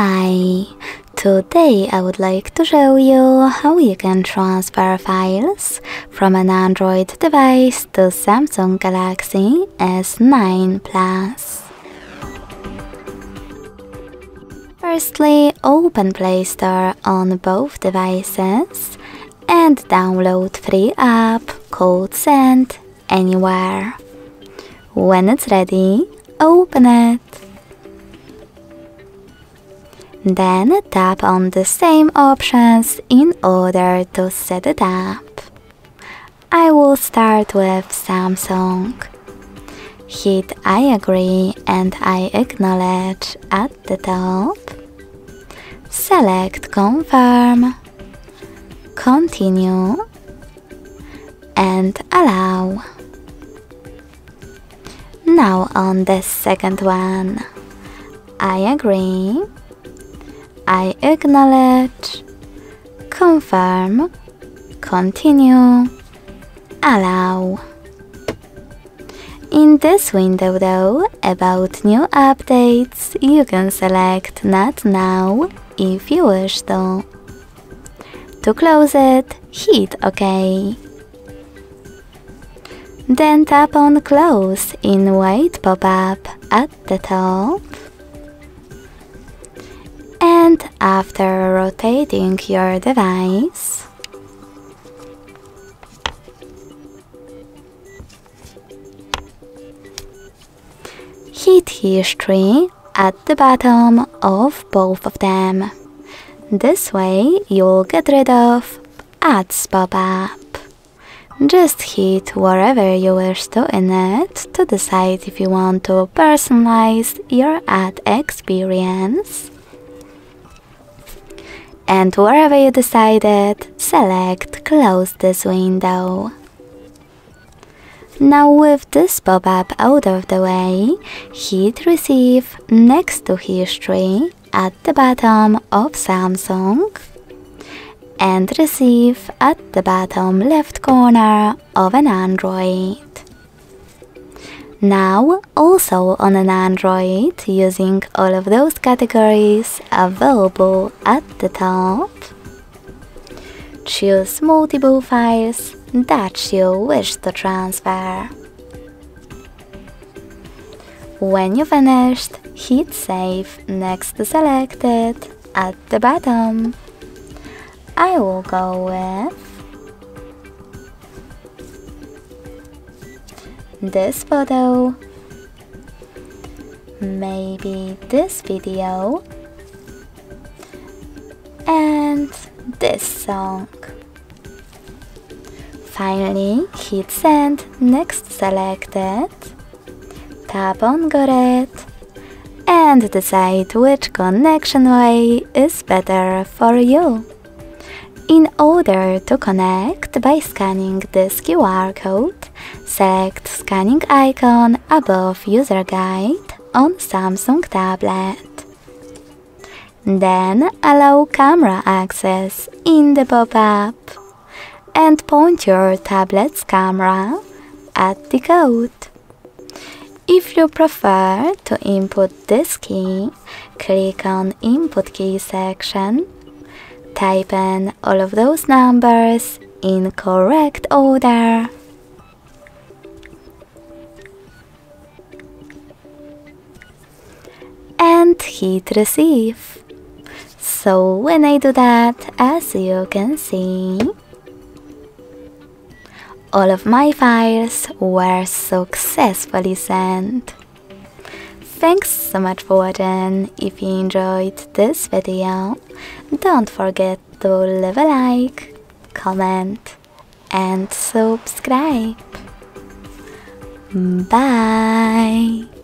Hi! Today I would like to show you how you can transfer files from an Android device to Samsung Galaxy S9 Plus. Firstly, open Play Store on both devices and download free app called Send Anywhere. When it's ready, open it. Then tap on the same options in order to set it up. I will start with Samsung. Hit I agree and I acknowledge at the top. Select Confirm, Continue and Allow. Now on the second one, I agree, I acknowledge, confirm, continue, allow. In this window though, about new updates, you can select Not Now if you wish to. To close it, hit OK. Then tap on Close in white pop-up at the top. And after rotating your device, hit History at the bottom of both of them. This way you'll get rid of Ads pop-up. Just hit wherever you wish to in it to decide if you want to personalize your ad experience. And wherever you decided, select Close this window. Now with this pop-up out of the way, hit Receive next to History at the bottom of Samsung and Receive at the bottom left corner of an Android. Now, also on an Android, using all of those categories available at the top, choose multiple files that you wish to transfer. When you finished, hit Save next to Selected at the bottom. I will go with this photo, maybe this video, and this song. Finally, hit Send next to Selected, tap on Got It, and decide which connection way is better for you. In order to connect by scanning this QR code, select scanning icon above User Guide on Samsung tablet. Then allow camera access in the pop-up and point your tablet's camera at the code. If you prefer to input this key, click on Input Key section. Type in all of those numbers in correct order. And hit Receive. So when I do that, as you can see, all of my files were successfully sent. Thanks so much for watching. If you enjoyed this video, don't forget to leave a like, comment and subscribe. Bye!